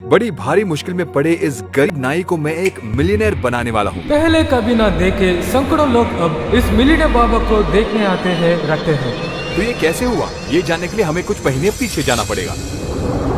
बड़ी भारी मुश्किल में पड़े इस गरीब नाई को मैं एक मिलियनेयर बनाने वाला हूँ। पहले कभी ना देखे सैकड़ों लोग अब इस मिलियनेयर बाबा को देखने आते हैं रखते हैं। तो ये कैसे हुआ, ये जानने के लिए हमें कुछ महीने पीछे जाना पड़ेगा।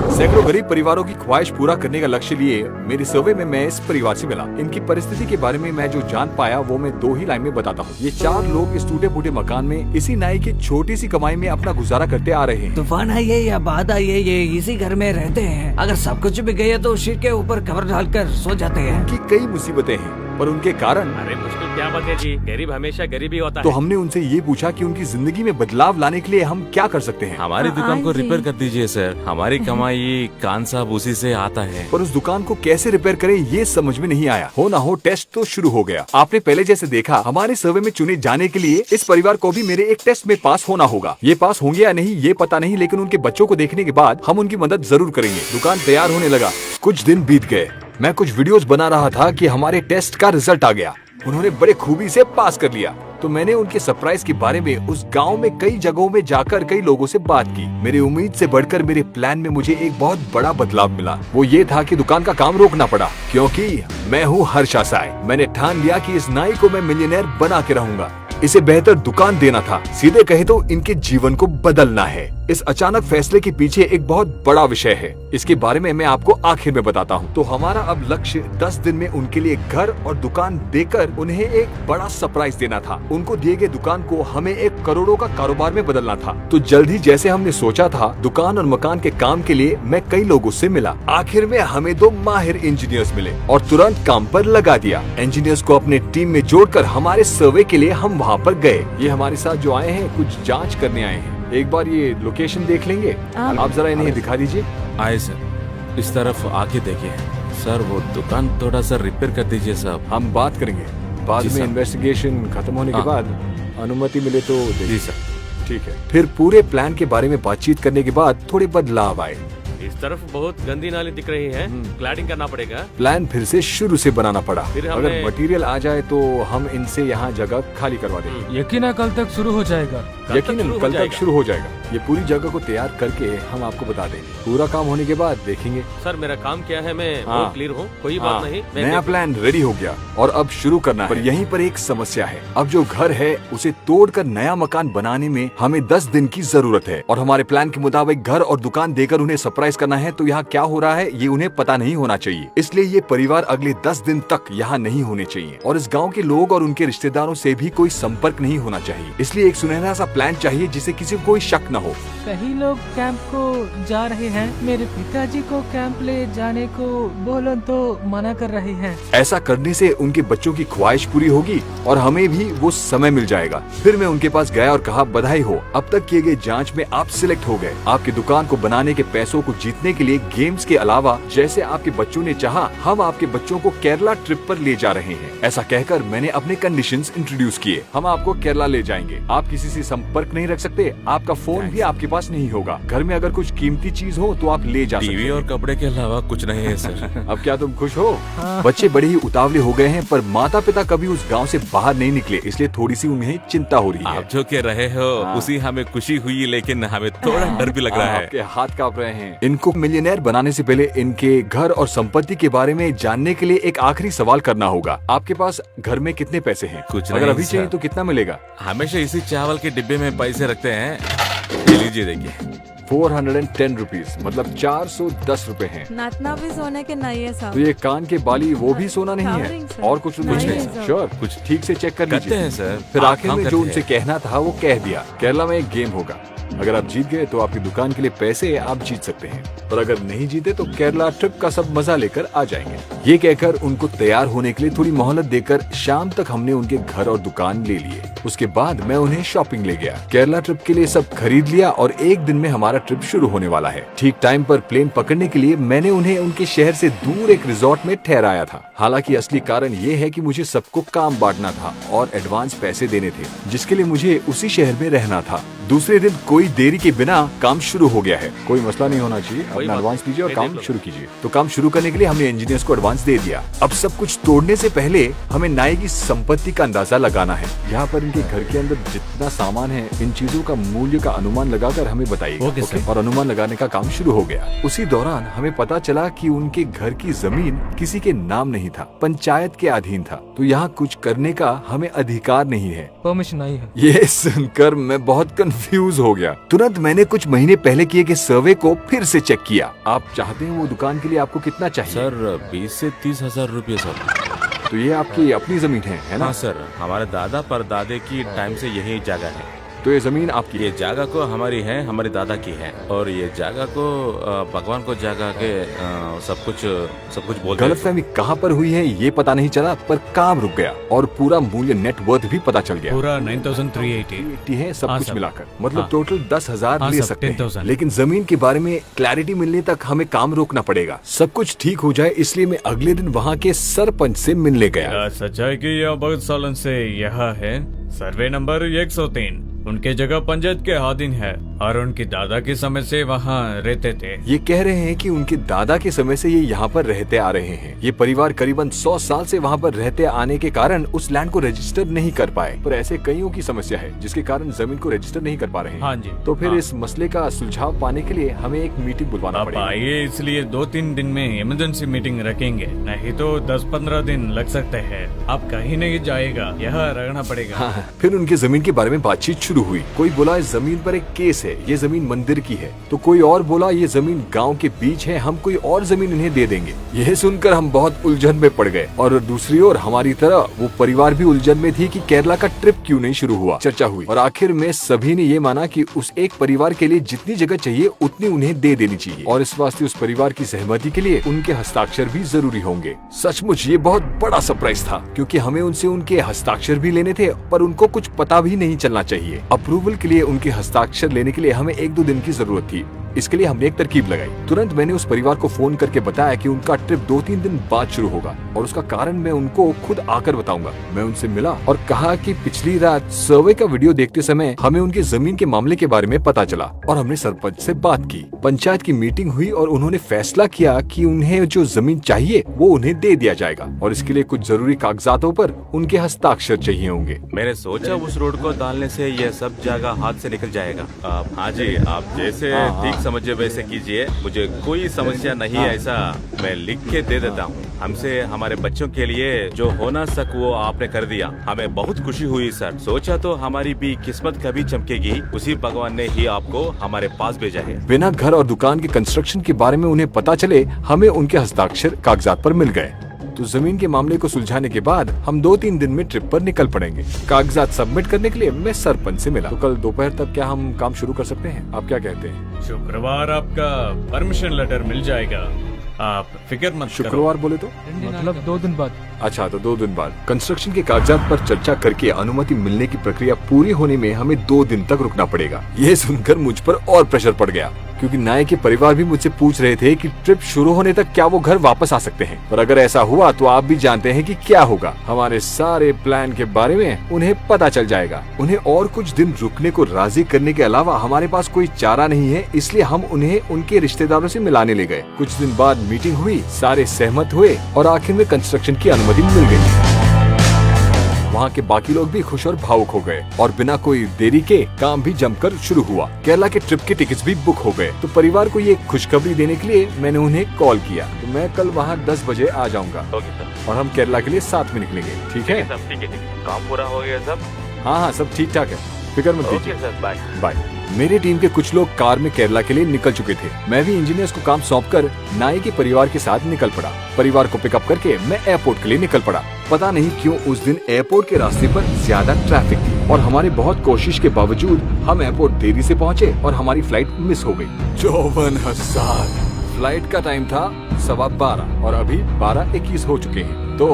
सैकड़ों गरीब परिवारों की ख्वाहिश पूरा करने का लक्ष्य लिए मेरे सर्वे में मैं इस परिवार से मिला। इनकी परिस्थिति के बारे में मैं जो जान पाया वो मैं 2 ही लाइन में बताता हूँ। ये 4 लोग इस टूटे फूटे मकान में इसी नाई की छोटी सी कमाई में अपना गुजारा करते आ रहे हैं। तूफान आई है या बाढ़ आई है, ये इसी घर में रहते हैं। अगर सब कुछ भी गया तो सिर के ऊपर कवर डालकर सो जाते हैं। उनकी कई मुसीबतें हैं पर उनके कारण। अरे मुश्किल क्या बात है जी, गरीब हमेशा गरीब ही होता तो है। हमने उनसे ये पूछा कि उनकी जिंदगी में बदलाव लाने के लिए हम क्या कर सकते हैं। हमारी दुकान को रिपेयर कर दीजिए सर, हमारी कमाई कान साहब उसी से आता है। पर उस दुकान को कैसे रिपेयर करें ये समझ में नहीं आया। हो ना हो टेस्ट तो शुरू हो गया। आपने पहले जैसे देखा हमारे सर्वे में चुने जाने के लिए इस परिवार को भी मेरे एक टेस्ट में पास होना होगा। ये पास होंगे या नहीं ये पता नहीं, लेकिन उनके बच्चों को देखने के बाद हम उनकी मदद जरूर करेंगे। दुकान तैयार होने लगा। कुछ दिन बीत गए। मैं कुछ वीडियोस बना रहा था कि हमारे टेस्ट का रिजल्ट आ गया। उन्होंने बड़े खूबी से पास कर लिया। तो मैंने उनके सरप्राइज के बारे में उस गांव में कई जगहों में जाकर कई लोगों से बात की। मेरी उम्मीद से बढ़कर मेरे प्लान में मुझे एक बहुत बड़ा बदलाव मिला। वो ये था कि दुकान का काम रोकना पड़ा, क्योंकि मैं हूँ हर्षा साय। मैंने ठान लिया कि इस नाई को मैं मिलियनेयर बना के रहूंगा। इसे बेहतर दुकान देना था। सीधे कहे तो इनके जीवन को बदलना है। इस अचानक फैसले के पीछे एक बहुत बड़ा विषय है। इसके बारे में मैं आपको आखिर में बताता हूँ। तो हमारा अब लक्ष्य 10 दिन में उनके लिए घर और दुकान देकर उन्हें एक बड़ा सरप्राइज देना था। उनको दिए गए दुकान को हमें 1 करोड़ों का कारोबार में बदलना था। तो जल्द ही जैसे हमने सोचा था, दुकान और मकान के काम के लिए मैं कई लोगों से मिला। आखिर में हमें 2 माहिर इंजीनियर्स मिले और तुरंत काम पर लगा दिया। इंजीनियर्स को अपने टीम में जोड़कर हमारे सर्वे के लिए हम वहाँ पर गए। ये हमारे साथ जो आए हैं कुछ जांच करने आए हैं। एक बार ये लोकेशन देख लेंगे? आप जरा इन्हें दिखा दीजिए। आए सर, इस तरफ आके देखिए सर, वो दुकान थोड़ा सा रिपेयर कर दीजिए साहब। हम बात करेंगे बाद जी में। सर। इन्वेस्टिगेशन खत्म होने के हाँ। बाद अनुमति मिले तो जी सर। ठीक है। फिर पूरे प्लान के बारे में बातचीत करने के बाद थोड़े बदलाव आए। इस तरफ बहुत गंदी नाली दिख रही है, क्लैडिंग करना पड़ेगा। प्लान फिर से शुरू से बनाना पड़ा। फिर अगर हमने- मटेरियल आ जाए तो हम इनसे यहाँ जगह खाली करवा देंगे। यकीनन कल तक शुरू हो जाएगा। यकीनन कल तक शुरू हो जाएगा। ये पूरी जगह को तैयार करके हम आपको बता देंगे। पूरा काम होने के बाद देखेंगे। सर मेरा काम क्या है, मैं हाँ। बहुत क्लियर हूँ, कोई हाँ, बात नहीं। मैं नया देखूँ। प्लान रेडी हो गया और अब शुरू करना है। पर यहीं पर एक समस्या है। अब जो घर है उसे तोड़कर नया मकान बनाने में हमें 10 दिन की जरूरत है और हमारे प्लान के मुताबिक घर और दुकान देकर उन्हें सरप्राइज करना है। तो यहाँ क्या हो रहा है ये उन्हें पता नहीं होना चाहिए। इसलिए ये परिवार अगले 10 दिन तक यहाँ नहीं होने चाहिए और इस गाँव के लोग और उनके रिश्तेदारों से भी कोई संपर्क नहीं होना चाहिए। इसलिए एक सुनहरा सा प्लान चाहिए जिसे किसी को कोई शक न हो। कई लोग कैंप को जा रहे हैं। मेरे पिताजी को कैंप ले जाने को बोलो तो मना कर रहे हैं। ऐसा करने से उनके बच्चों की ख्वाहिश पूरी होगी और हमें भी वो समय मिल जाएगा। फिर मैं उनके पास गया और कहा, बधाई हो, अब तक किए गए जांच में आप सिलेक्ट हो गए। आपकी दुकान को बनाने के पैसों को जीतने के लिए गेम्स के अलावा जैसे आपके बच्चों ने चाहा, हम आपके बच्चों को केरला ट्रिप पर ले जा रहे हैं। ऐसा कहकर मैंने अपने कंडीशंस इंट्रोड्यूस किए। हम आपको केरला ले जाएंगे। आप किसी से संपर्क नहीं रख सकते। आपका फोन भी आपके पास नहीं होगा। घर में अगर कुछ कीमती चीज हो तो आप ले जा सकते टीवी हैं। और कपड़े के अलावा कुछ नहीं है सर। अब क्या तुम खुश हो? बच्चे बड़े ही उतावले हो गए हैं, पर माता पिता कभी उस गांव से बाहर नहीं निकले, इसलिए थोड़ी सी उन्हें चिंता हो रही है। आप जो कह रहे हो हाँ। उसी हमें खुशी हुई, लेकिन हमें थोड़ा डर भी लग रहा है। आपके हाथ कांप रहे हैं। इनको मिलियनेयर बनाने से पहले इनके घर और संपत्ति के बारे में जानने के लिए एक आखिरी सवाल करना होगा। आपके पास घर में कितने पैसे हैं? कुछ अगर नहीं, अभी चाहिए सर। तो कितना मिलेगा? हमेशा इसी चावल के डिब्बे में पैसे रखते हैं। ये लीजिए देखिए। 410 रुपीज, मतलब 410 रुपए हैं। नातना भी सोने के नहीं है तो साहब। ये कान के बाली वो भी सोना नहीं है? Covering, sir. और कुछ नहीं, नहीं? sir. श्योर, कुछ ठीक से चेक कर करते लीजिए। हैं सर। फिर आप आखिर काम में जो करते उनसे हैं। कहना था वो कह दिया। केरला में एक गेम होगा। अगर आप जीत गए तो आपकी दुकान के लिए पैसे आप जीत सकते हैं, और अगर नहीं जीते तो केरला ट्रिप का सब मजा लेकर आ जाएंगे। ये कहकर उनको तैयार होने के लिए थोड़ी मोहलत देकर शाम तक हमने उनके घर और दुकान ले लिए। उसके बाद मैं उन्हें शॉपिंग ले गया। केरला ट्रिप के लिए सब खरीद लिया और एक दिन में हमारा ट्रिप शुरू होने वाला है। ठीक टाइम पर प्लेन पकड़ने के लिए मैंने उन्हें उनके शहर से दूर एक रिजॉर्ट में ठहराया था। हालांकि असली कारण ये है कि मुझे सबको काम बांटना था और एडवांस पैसे देने थे, जिसके लिए मुझे उसी शहर में रहना था। दूसरे दिन कोई देरी के बिना काम शुरू हो गया है। कोई मसला नहीं होना चाहिए, अपना बात एडवांस नहीं, लीजिए और मैं काम देख लूँ। शुरू कीजिए। तो काम शुरू करने के लिए हमने इंजीनियर्स को एडवांस दे दिया। अब सब कुछ तोड़ने से पहले हमें नाई की संपत्ति का अंदाजा लगाना है। यहाँ पर इनके घर के अंदर जितना सामान है, इन चीजों का मूल्य का अनुमान लगाकर हमें बताइए। Okay, sir. और अनुमान लगाने का काम शुरू हो गया। उसी दौरान हमें पता चला कि उनके घर की जमीन किसी के नाम नहीं था, पंचायत के अधीन था। तो यहाँ कुछ करने का हमें अधिकार नहीं है। परमिशन नहीं है। ये सुनकर मैं बहुत कंफ्यूज हो गया। तुरंत मैंने कुछ महीने पहले किए गए सर्वे को फिर से चेक किया। आप चाहते हैं वो दुकान के लिए आपको कितना चाहिए? सर 20 से 30,000 रुपये सर। तो ये आपकी अपनी जमीन है ना? हाँ सर, हमारे दादा परदादे की टाइम से यही जगह है। तो ये जमीन आपकी ये जगह को हमारी है, हमारे दादा की है। और ये जगह को भगवान को जगह के सब कुछ बोलते हैं। गलतफहमी कहाँ पर हुई है ये पता नहीं चला, पर काम रुक गया और पूरा मूल्य नेटवर्थ भी पता चल गया। पूरा 9,380। 80 है सब हाँ, कुछ सर। मिलाकर, मतलब हाँ। टोटल 10,000 हाँ, ले सर, सकते हैं। 10,000। लेकिन जमीन के बारे में क्लैरिटी मिलने तक हमें काम रोकना पड़ेगा। सब कुछ ठीक हो जाए इसलिए मैं अगले दिन वहाँ के सरपंच से मिलने गया। सच है कि यह बहुत सालों से यहाँ है। सर्वे नंबर 103 उनके जगह पंचायत के अधीन है और उनकी दादा के समय से वहाँ रहते थे। ये कह रहे हैं कि उनके दादा के समय से ये यहाँ पर रहते आ रहे हैं। ये परिवार करीबन 100 साल से वहाँ पर रहते आने के कारण उस लैंड को रजिस्टर नहीं कर पाए। पर ऐसे कईयों की समस्या है जिसके कारण जमीन को रजिस्टर नहीं कर पा रहे हैं। हाँ जी। तो फिर हाँ। इस मसले का सुलझाव पाने के लिए हमें एक मीटिंग बुलवाना आप पड़ेगा। आइए, इसलिए 2-3 दिन में इमरजेंसी मीटिंग रखेंगे, नहीं तो 10-15 दिन लग सकते हैं। आप कहीं नहीं जाएगा, यहाँ रहना पड़ेगा। हाँ, फिर उनके जमीन के बारे में बातचीत शुरू हुई। कोई बोला इस जमीन पर एक केस है, ये जमीन मंदिर की है। तो कोई और बोला ये जमीन गांव के बीच है, हम कोई और जमीन इन्हें दे देंगे। यह सुनकर हम बहुत उलझन में पड़ गए। और दूसरी ओर हमारी तरह वो परिवार भी उलझन में थी कि केरला का ट्रिप क्यों नहीं शुरू हुआ। चर्चा हुई और आखिर में सभी ने ये माना कि उस एक परिवार के लिए जितनी जगह चाहिए उतनी उन्हें दे देनी चाहिए और इस वास्ते उस परिवार की सहमति के लिए उनके हस्ताक्षर भी जरूरी होंगे। सचमुच ये बहुत बड़ा सरप्राइज था क्योंकि हमें उनसे उनके हस्ताक्षर भी लेने थे, पर उनको कुछ पता भी नहीं चलना चाहिए। अप्रूवल के लिए उनके हस्ताक्षर लेने के लिए हमें 1-2 दिन की जरूरत थी। इसके लिए हमने एक तरकीब लगाई। तुरंत मैंने उस परिवार को फोन करके बताया कि उनका ट्रिप 2-3 दिन बाद शुरू होगा और उसका कारण मैं उनको खुद आकर बताऊंगा। मैं उनसे मिला और कहा कि पिछली रात सर्वे का वीडियो देखते समय हमें उनके जमीन के मामले के बारे में पता चला और हमने सरपंच से बात की। पंचायत की मीटिंग हुई और उन्होंने फैसला किया कि उन्हें जो जमीन चाहिए वो उन्हें दे दिया जाएगा और इसके लिए कुछ जरूरी कागजातों पर उनके हस्ताक्षर चाहिए होंगे। मैंने सोचा उस रोड को डालने से ये सब जगह हाथ से निकल जाएगा। हाँ जी, आप जैसे ठीक समझे वैसे कीजिए, मुझे कोई समस्या नहीं है। ऐसा मैं लिख के दे देता हूँ। हमसे हमारे बच्चों के लिए जो होना सक वो आपने कर दिया, हमें बहुत खुशी हुई सर। सोचा तो हमारी भी किस्मत कभी चमकेगी, उसी भगवान ने ही आपको हमारे पास भेजा है। बिना घर और दुकान के कंस्ट्रक्शन के बारे में उन्हें पता चले हमें उनके हस्ताक्षर कागजात पर मिल गए। तो जमीन के मामले को सुलझाने के बाद हम 2-3 दिन में ट्रिप पर निकल पड़ेंगे। कागजात सबमिट करने के लिए मैं सरपंच से मिला। तो कल दोपहर तक क्या हम काम शुरू कर सकते हैं? आप क्या कहते हैं? शुक्रवार आपका परमिशन लेटर मिल जाएगा, आप फिक्र मत करो। शुक्रवार बोले तो? मतलब 2 दिन बाद। अच्छा, तो 2 दिन बाद कंस्ट्रक्शन के कागजात पर चर्चा करके अनुमति मिलने की प्रक्रिया पूरी होने में हमें 2 दिन तक रुकना पड़ेगा। ये सुनकर मुझ पर और प्रेशर पड़ गया क्योंकि नाय के परिवार भी मुझसे पूछ रहे थे कि ट्रिप शुरू होने तक क्या वो घर वापस आ सकते हैं। पर अगर ऐसा हुआ तो आप भी जानते हैं कि क्या होगा। हमारे सारे प्लान के बारे में उन्हें पता चल जाएगा। उन्हें और कुछ दिन रुकने को राजी करने के अलावा हमारे पास कोई चारा नहीं है, इसलिए हम उन्हें उनके रिश्तेदारों से मिलाने ले गए। कुछ दिन बाद मीटिंग हुई, सारे सहमत हुए और आखिर में कंस्ट्रक्शन की अनुमति मिल गई। वहाँ के बाकी लोग भी खुश और भावुक हो गए और बिना कोई देरी के काम भी जमकर शुरू हुआ। केरला के ट्रिप के टिकट्स भी बुक हो गए। तो परिवार को ये खुशखबरी देने के लिए मैंने उन्हें कॉल किया। तो मैं कल वहाँ 10 बजे आ जाऊंगा और हम केरला के लिए साथ में निकलेंगे। ठीक है? ठीक है, काम पूरा हो गया सब? हाँ, सब ठीक ठाक है, फिक्र मत कीजिए। Sir, bye. बाय। मेरी टीम के कुछ लोग कार में केरला के लिए निकल चुके थे। मैं भी इंजीनियर्स को काम सौंपकर नाई के परिवार के साथ निकल पड़ा। परिवार को पिकअप करके मैं एयरपोर्ट के लिए निकल पड़ा। पता नहीं क्यों उस दिन एयरपोर्ट के रास्ते पर ज्यादा ट्रैफिक थी और हमारी बहुत कोशिश के बावजूद हम एयरपोर्ट देरी से पहुँचे और हमारी फ्लाइट मिस हो गई। 54,000। फ्लाइट का टाइम था 12:15 और अभी 12:21 हो चुके हैं। तो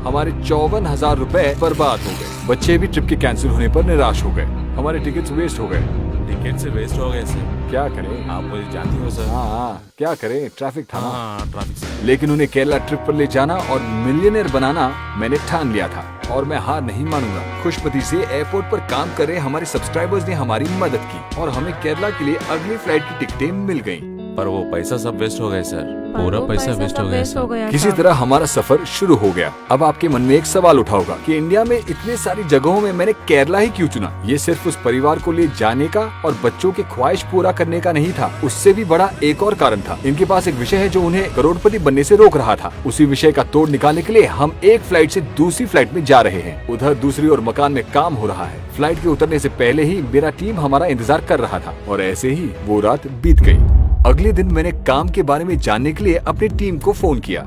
हमारे 54,000 रुपए बर्बाद हो गए। बच्चे भी ट्रिप के कैंसिल होने पर निराश हो गए। हमारे टिकट्स वेस्ट हो गए टिकट से वेस्ट हो गए सर। क्या करें? आप मुझे जानती हो सर। हाँ, क्या करें, ट्रैफिक था ना। हाँ ट्रैफिक से। लेकिन उन्हें केरला ट्रिप पर ले जाना और मिलियनेयर बनाना मैंने ठान लिया था और मैं हार नहीं मानूंगा। खुशपति से एयरपोर्ट पर काम कर रहे हमारे सब्सक्राइबर्स ने हमारी मदद की और हमें केरला के लिए अगली फ्लाइट की टिकटें मिल गयी। पर वो पैसा सब वेस्ट हो गए सर। पूरा पैसा वेस्ट हो गया किसी था। तरह हमारा सफर शुरू हो गया। अब आपके मन में एक सवाल उठा होगा कि इंडिया में इतने सारी जगहों में मैंने केरला ही क्यों चुना? ये सिर्फ उस परिवार को ले जाने का और बच्चों की ख्वाहिश पूरा करने का नहीं था, उससे भी बड़ा एक और कारण था। इनके पास एक विषय है जो उन्हें करोड़पति बनने से रोक रहा था। उसी विषय का तोड़ निकालने के लिए हम एक फ्लाइट से दूसरी फ्लाइट में जा रहे हैं। उधर दूसरी ओर मकान में काम हो रहा है। फ्लाइट के उतरने से पहले ही मेरा टीम हमारा इंतजार कर रहा था और ऐसे ही वो रात बीत गई। अगले दिन मैंने काम के बारे में जानने के लिए अपनी टीम को फोन किया।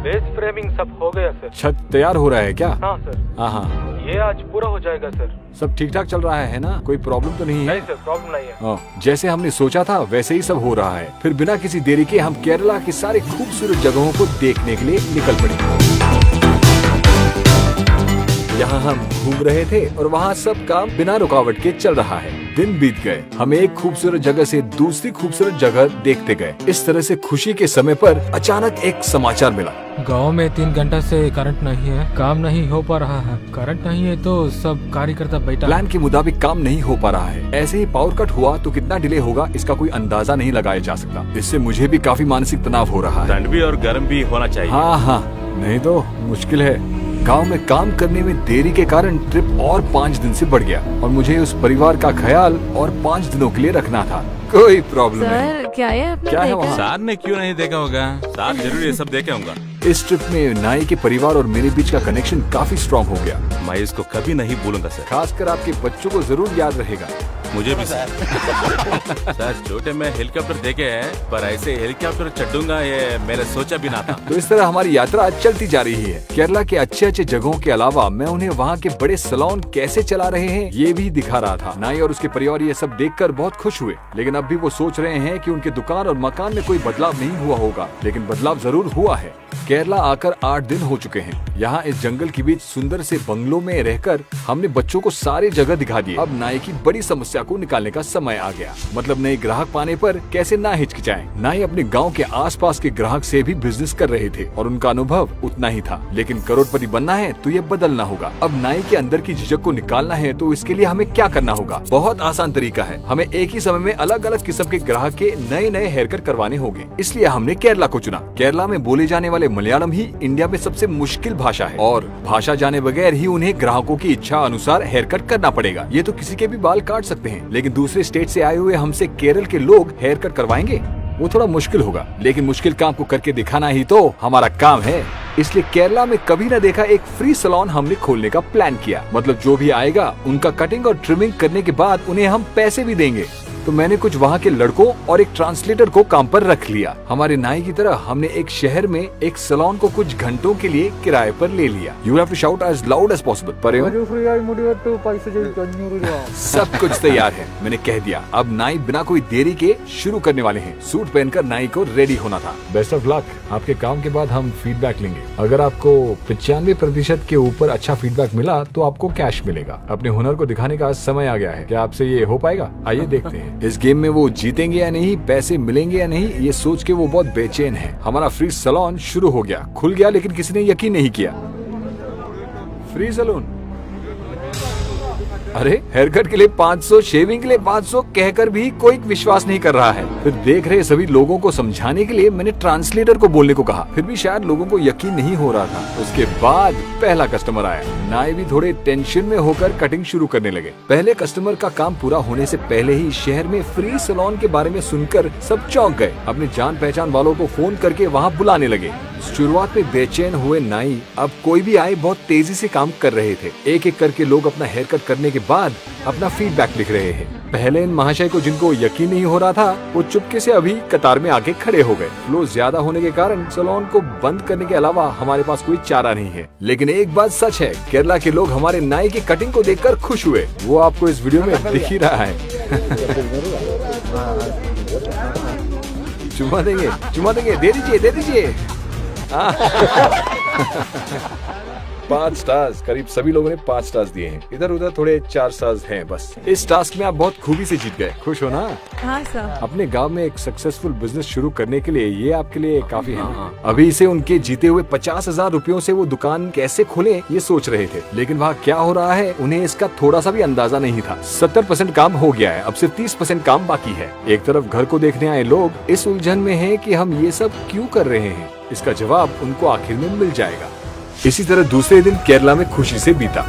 बेस फ्रेमिंग सब हो गया सर। छत तैयार हो रहा है क्या? हाँ सर, हाँ, ये आज पूरा हो जाएगा सर। सब ठीक ठाक चल रहा है ना? कोई प्रॉब्लम तो नहीं है? सर, प्रॉब्लम नहीं है। जैसे हमने सोचा था वैसे ही सब हो रहा है। फिर बिना किसी देरी के हम केरला की सारी खूबसूरत जगहों को देखने के लिए निकल पड़े। यहाँ हम घूम रहे थे और वहाँ सब काम बिना रुकावट के चल रहा है। दिन बीत गए, हम एक खूबसूरत जगह से दूसरी खूबसूरत जगह देखते गए। इस तरह से खुशी के समय पर अचानक एक समाचार मिला। गांव में 3 घंटा से करंट नहीं है, काम नहीं हो पा रहा है। करंट नहीं है तो सब कार्यकर्ता बैठा। प्लान के मुताबिक काम नहीं हो पा रहा है। ऐसे ही पावर कट हुआ तो कितना डिले होगा इसका कोई अंदाजा नहीं लगाया जा सकता। इससे मुझे भी काफी मानसिक तनाव हो रहा है। ठंड भी और गर्म भी होना चाहिए। हाँ, नहीं तो मुश्किल है। गांव में काम करने में देरी के कारण ट्रिप और 5 दिन से बढ़ गया और मुझे उस परिवार का ख्याल और 5 दिनों के लिए रखना था। कोई प्रॉब्लम नहीं। सर क्या है आपने क्या है देखा? वहाँ? सार ने क्यों नहीं देखा होगा? सार जरूर ये सब देखे होगा। इस ट्रिप में नाई के परिवार और मेरे बीच का कनेक्शन काफी स्ट्रॉन्ग हो गया। मैं इसको कभी नहीं भूलूंगा सर। खासकर आपके बच्चों को जरूर याद रहेगा। मुझे भी सर। सर छोटे में हेलीकॉप्टर देखे हैं पर ऐसे हेलीकॉप्टर चढ़ूंगा ये मैंने सोचा भी ना था। तो इस तरह हमारी यात्रा चलती जा रही है। केरला के अच्छे अच्छे जगहों के अलावा मैं उन्हें वहाँ के बड़े सैलून कैसे चला रहे हैं ये भी दिखा रहा था। नाई और उसके परिवार ये सब देखकर बहुत खुश हुए, लेकिन अब भी वो सोच रहे हैं कि उनके दुकान और मकान में कोई बदलाव नहीं हुआ होगा। लेकिन बदलाव जरूर हुआ है। केरला आकर 8 दिन हो चुके हैं। यहाँ इस जंगल के बीच सुंदर से बंगलों में रहकर हमने बच्चों को सारी जगह दिखा दी। अब नाई की बड़ी समस्या को निकालने का समय आ गया। मतलब नए ग्राहक पाने पर कैसे ना हिचकिचाएं। नाई अपने गांव के आसपास के ग्राहक से भी बिजनेस कर रहे थे और उनका अनुभव उतना ही था। लेकिन करोड़पति बनना है तो ये बदलना होगा। अब नाई के अंदर की झिझक को निकालना है तो इसके लिए हमें क्या करना होगा? बहुत आसान तरीका है। हमें एक ही समय में अलग अलग किस्म के ग्राहक के नए नए हेयर कट करवाने होंगे। इसलिए हमने केरला को चुना। केरला में बोले जाने वाले मलयालम ही इंडिया में सबसे मुश्किल भाषा है और भाषा जाने बगैर ही उन्हें ग्राहकों की इच्छा अनुसार हेयर कट करना पड़ेगा। ये तो किसी के भी बाल काट सकते हैं, लेकिन दूसरे स्टेट से आए हुए हमसे केरल के लोग हेयर कट करवाएंगे वो थोड़ा मुश्किल होगा। लेकिन मुश्किल काम को करके दिखाना ही तो हमारा काम है। इसलिए केरला में कभी न देखा एक फ्री सैलून हमने खोलने का प्लान किया। मतलब जो भी आएगा उनका कटिंग और ट्रिमिंग करने के बाद उन्हें हम पैसे भी देंगे। तो मैंने कुछ वहाँ के लड़कों और एक ट्रांसलेटर को काम पर रख लिया। हमारे नाई की तरह हमने एक शहर में एक सैलून को कुछ घंटों के लिए किराए पर ले लिया। You have to shout as loud as possible. सब कुछ तैयार है, मैंने कह दिया। अब नाई बिना कोई देरी के शुरू करने वाले हैं। सूट पहनकर नाई को रेडी होना था। Best of luck. आपके काम के बाद हम फीडबैक लेंगे। अगर आपको 95% के ऊपर अच्छा फीडबैक मिला तो आपको कैश मिलेगा। अपने हुनर को दिखाने का समय आ गया है। क्या आपसे ये हो पाएगा? आइए देखते हैं। इस गेम में वो जीतेंगे या नहीं, पैसे मिलेंगे या नहीं, ये सोच के वो बहुत बेचैन है। हमारा फ्री सैलून शुरू हो गया, खुल गया, लेकिन किसी ने यकीन नहीं किया। फ्री सैलून, अरे हेयर कट के लिए 500, शेविंग के लिए 500 कहकर भी कोई विश्वास नहीं कर रहा है। फिर देख रहे सभी लोगों को समझाने के लिए मैंने ट्रांसलेटर को बोलने को कहा। फिर भी शायद लोगों को यकीन नहीं हो रहा था। उसके बाद पहला कस्टमर आया। नाई भी थोड़े टेंशन में होकर कटिंग शुरू करने लगे। पहले कस्टमर का काम पूरा होने से पहले ही शहर में फ्री सैलून के बारे में सुनकर सब चौंक गए। अपने जान पहचान वालों को फोन करके वहाँ बुलाने लगे। शुरुआत में बेचैन हुए नाई अब कोई भी आए बहुत तेजी से काम कर रहे थे। एक एक करके लोग अपना हेयर कट करने के बाद अपना फीडबैक लिख रहे हैं। पहले इन महाशय को जिनको यकीन नहीं हो रहा था वो चुपके से अभी कतार में आके खड़े हो गए। फ्लो ज्यादा होने के कारण सैलून को बंद करने के अलावा हमारे पास कोई चारा नहीं है। लेकिन एक बात सच है, केरला के लोग हमारे नाई की कटिंग को देखकर खुश हुए। वो आपको इस वीडियो में दिख ही रहा है। चुमा देंगे, दे दीजिए। 5 स्टार्स, करीब सभी लोगों ने 5 स्टार्स दिए हैं। इधर उधर थोड़े 4 स्टार्स हैं बस। इस टास्क में आप बहुत खूबी से जीत गए, खुश हो ना? हाँ सर। अपने गांव में एक सक्सेसफुल बिजनेस शुरू करने के लिए ये आपके लिए काफी है ना? अभी से उनके जीते हुए 50,000 रुपयों से वो दुकान कैसे खोले ये सोच रहे थे, लेकिन वहाँ क्या हो रहा है उन्हें इसका थोड़ा सा भी अंदाजा नहीं था। 70% काम हो गया है, अब सिर्फ 30% काम बाकी है। एक तरफ घर को देखने आए लोग इस उलझन में हैं कि हम ये सब क्यों कर रहे हैं। इसका जवाब उनको आखिर में मिल जाएगा। इसी तरह दूसरे दिन केरला में खुशी से बीता।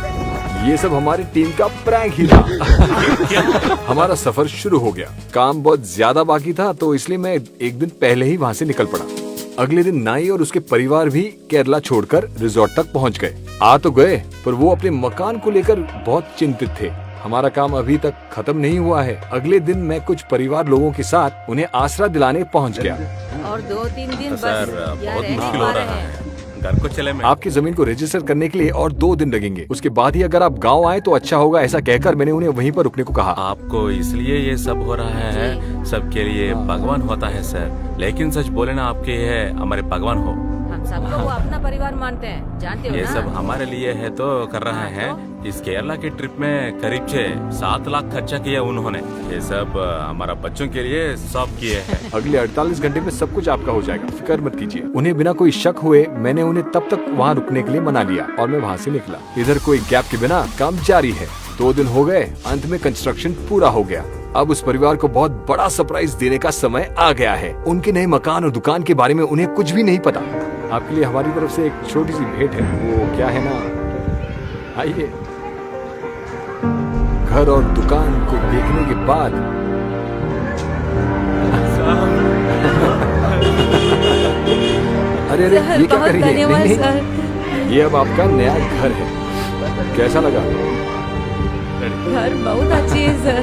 ये सब हमारी टीम का प्रैंक ही था। हमारा सफर शुरू हो गया। काम बहुत ज्यादा बाकी था तो इसलिए मैं एक दिन पहले ही वहाँ से निकल पड़ा। अगले दिन नाई और उसके परिवार भी केरला छोड़कर रिजॉर्ट तक पहुँच गए। आ तो गए पर वो अपने मकान को लेकर बहुत चिंतित थे। हमारा काम अभी तक खत्म नहीं हुआ है। अगले दिन मैं कुछ परिवार लोगों के साथ उन्हें आसरा दिलाने पहुंच गया। और 2-3 दिन बस सर यहाँ बहुत रहने मुश्किल हो वाले रहा हैं। है, घर को चले मैं। आपकी जमीन को रजिस्टर करने के लिए और 2 दिन लगेंगे। उसके बाद ही अगर आप गांव आए तो अच्छा होगा। ऐसा कहकर मैंने उन्हें वहीं पर रुकने को कहा। आपको इसलिए ये सब हो रहा है, सबके लिए भगवान होता है सर, लेकिन सच बोले ना आपके ये हमारे भगवान हो। हम सबको वो अपना परिवार मानते हैं, जानते हो ये ना? सब हमारे लिए है तो कर रहे हैं। इस केरला की ट्रिप में करीब 7 लाख खर्चा किया उन्होंने। ये सब हमारा बच्चों के लिए सब किए हैं। अगले 48 घंटे में सब कुछ आपका हो जाएगा, फिक्र मत कीजिए। उन्हें बिना कोई शक हुए मैंने उन्हें तब तक वहाँ रुकने के लिए मना लिया और मैं वहाँ से निकला। इधर कोई गैप के बिना काम जारी है। 2 दिन हो गए, अंत में कंस्ट्रक्शन पूरा हो गया। अब उस परिवार को बहुत बड़ा सरप्राइज देने का समय आ गया है। उनके नए मकान और दुकान के बारे में उन्हें कुछ भी नहीं पता। आपके लिए हमारी तरफ से एक छोटी सी भेंट है। वो क्या है ना, आइए। घर और दुकान को देखने के बाद अरे अरे ये क्या कर रही है? धन्यवाद नहीं, सर। नहीं, ये अब आपका नया घर है। कैसा लगा? घर बहुत अच्छी है सर।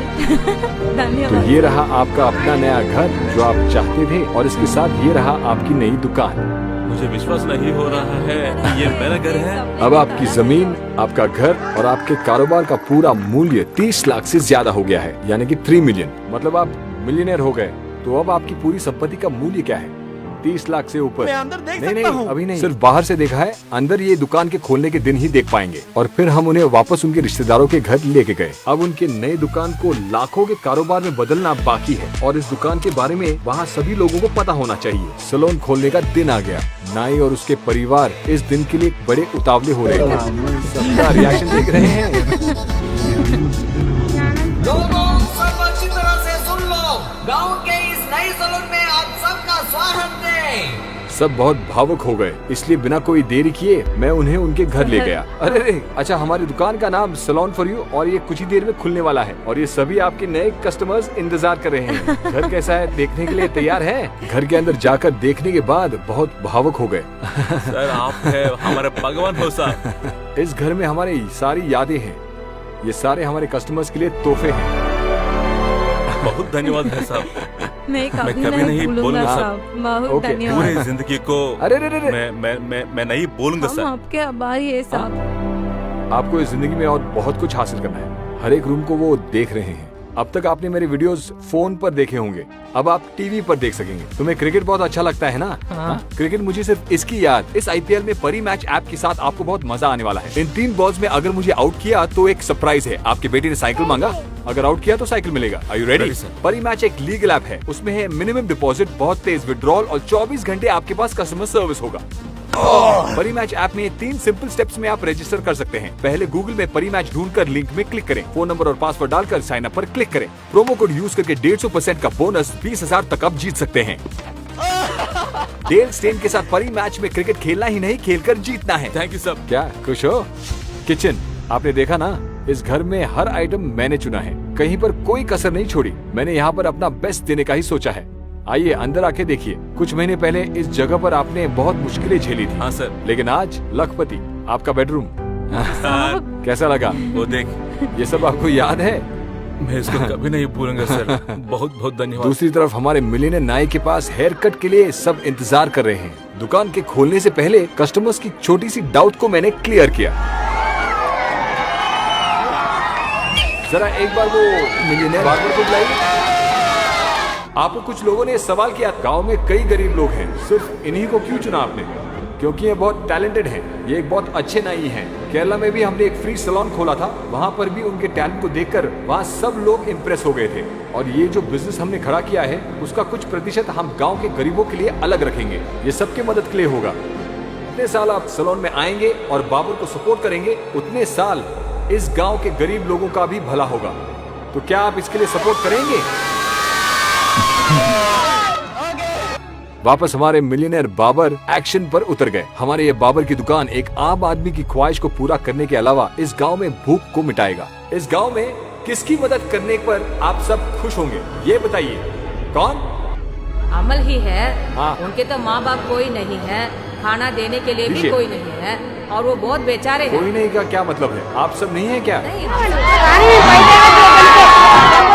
तो धन्यवाद। ये रहा आपका अपना नया घर जो आप चाहते थे और इसके साथ ये रहा आपकी नई दुकान। मुझे विश्वास नहीं हो रहा है, ये मेरा घर है। अब आपकी जमीन, आपका घर और आपके कारोबार का पूरा मूल्य 30 लाख से ज्यादा हो गया है, यानी कि 3 मिलियन। मतलब आप मिलियनेयर हो गए। तो अब आपकी पूरी संपत्ति का मूल्य क्या है? 30 लाख से ऊपर। नहीं, अभी नहीं, सिर्फ बाहर से देखा है। अंदर ये दुकान के खोलने के दिन ही देख पाएंगे। और फिर हम उन्हें वापस उनके रिश्तेदारों के घर लेके गए। अब उनके नए दुकान को लाखों के कारोबार में बदलना बाकी है और इस दुकान के बारे में वहाँ सभी लोगों को पता होना चाहिए। सैलून खोलने का दिन आ गया। नाई और उसके परिवार इस दिन के लिए बड़े उतावले हो रहे थे। सबका रिएक्शन देख रहे हैं। लोगों सब अच्छी तरह से सुन लो, गांव के इस नए सैलून में आप सबका स्वागत है। सब बहुत भावुक हो गए, इसलिए बिना कोई देरी किए मैं उन्हें उनके घर ले गया। अरे अच्छा, हमारी दुकान का नाम सैलून फॉर यू और ये कुछ ही देर में खुलने वाला है और ये सभी आपके नए कस्टमर्स इंतजार कर रहे हैं। घर कैसा है देखने के लिए तैयार है? घर के अंदर जाकर देखने के बाद बहुत भावुक हो गए। सर आप है हमारे भगवान हो सर। इस घर में हमारी सारी यादें हैं। ये सारे हमारे कस्टमर्स के लिए तोहफे हैं। बहुत धन्यवाद है साहब। मैं कभी नहीं बोलूंगा साहब। बहुत ओके, धन्यवाद। पूरी जिंदगी को अरे रे रे रे। मैं नहीं बोलूंगा हम सर। आपके आभारी है साहब। आपको इस जिंदगी में और बहुत कुछ हासिल करना है। हर एक रूम को वो देख रहे हैं। अब तक आपने मेरे वीडियोस फोन पर देखे होंगे, अब आप टीवी पर देख सकेंगे। तुम्हें क्रिकेट बहुत अच्छा लगता है ना? हाँ। क्रिकेट मुझे सिर्फ इसकी याद। इस IPL में परी मैच ऐप के साथ आपको बहुत मजा आने वाला है। इन 3 बॉल्स में अगर मुझे आउट किया तो एक सरप्राइज है। आपके बेटे ने साइकिल मांगा, अगर आउट किया तो साइकिल मिलेगा। Are you ready? Ready, sir. Parimatch एक लीगल ऐप है। उसमें है मिनिमम डिपॉजिट, बहुत तेज विड्रॉल और 24 घंटे आपके पास कस्टमर सर्विस होगा। परी मैच ऐप में 3 सिंपल स्टेप्स में आप रजिस्टर कर सकते हैं। पहले गूगल में परी मैच ढूंढकर लिंक में क्लिक करें, फोन नंबर और पासवर्ड डालकर साइन अप पर क्लिक करें। प्रोमो कोड यूज करके 150% का बोनस 20,000 तक आप जीत सकते हैं। डेल स्टेन के साथ परी मैच में क्रिकेट खेलना ही नहीं, खेलकर जीतना है। Thank you sir. क्या खुश हो? किचन आपने देखा ना, इस घर में हर आइटम मैंने चुना है, कहीं पर कोई कसर नहीं छोड़ी। मैंने यहाँ पर अपना बेस्ट देने का ही सोचा है। आइए अंदर आके देखिए। कुछ महीने पहले इस जगह पर आपने बहुत मुश्किलें झेली थी। हाँ सर। लेकिन आज लखपति आपका बेडरूम कैसा लगा? वो देख, ये सब आपको याद है? मैं इसको कभी नहीं भूलूंगा सर। बहुत बहुत धन्यवाद। दूसरी तरफ हमारे मिलियनेयर नाई के पास हेयर कट के लिए सब इंतजार कर रहे हैं। दुकान के खोलने से पहले कस्टमर्स की छोटी सी डाउट को मैंने क्लियर किया। जरा एक बार वो मिलियनेयर बार्बर को बुलाइए। आपको कुछ लोगों ने सवाल किया, गांव में कई गरीब लोग हैं, सिर्फ इन्हीं को क्यों चुना आपने? क्योंकि ये बहुत टैलेंटेड हैं। ये एक बहुत अच्छे नाई हैं। केरला में भी हमने एक फ्री सैलून खोला था, वहाँ पर भी उनके टैलेंट को देखकर वहाँ सब लोग इम्प्रेस हो गए थे। और ये जो बिजनेस हमने खड़ा किया है उसका कुछ प्रतिशत हम गाँव के गरीबों के लिए अलग रखेंगे। ये सबके मदद के लिए होगा। जितने साल आप सैलून में आएंगे और बाबर को सपोर्ट करेंगे, उतने साल इस गाँव के गरीब लोगों का भी भला होगा। तो क्या आप इसके लिए सपोर्ट करेंगे? वापस हमारे मिलियनेयर बाबर एक्शन पर उतर गए। हमारे ये बाबर की दुकान एक आम आदमी की ख्वाहिश को पूरा करने के अलावा इस गांव में भूख को मिटाएगा। इस गांव में किसकी मदद करने पर आप सब खुश होंगे, ये बताइए। कौन? अमल ही है। हाँ। उनके तो माँ बाप कोई नहीं है, खाना देने के लिए भी पीछे। कोई नहीं है, और वो बहुत बेचारे हैं। कोई नहीं का क्या मतलब है? आप सब नहीं है क्या? नहीं,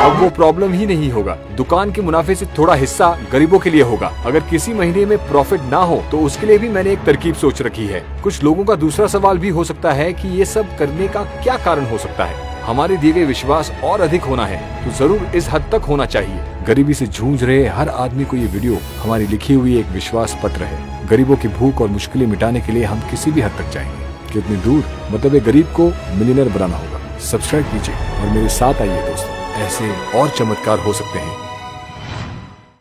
अब वो प्रॉब्लम ही नहीं होगा। दुकान के मुनाफे से थोड़ा हिस्सा गरीबों के लिए होगा। अगर किसी महीने में प्रॉफिट ना हो तो उसके लिए भी मैंने एक तरकीब सोच रखी है। कुछ लोगों का दूसरा सवाल भी हो सकता है कि ये सब करने का क्या कारण हो सकता है। हमारे दिए गए विश्वास और अधिक होना है तो जरूर इस हद तक होना चाहिए। गरीबी से जूझ रहे हर आदमी को ये वीडियो हमारी लिखी हुई एक विश्वास पत्र है। गरीबों की भूख और मुश्किलें मिटाने के लिए हम किसी भी हद तक जाएंगे। कितनी दूर, मतलब एक गरीब को मिलियनेयर बनाना होगा। सब्सक्राइब कीजिए और मेरे साथ आइए दोस्तों, ऐसे और चमत्कार हो सकते हैं।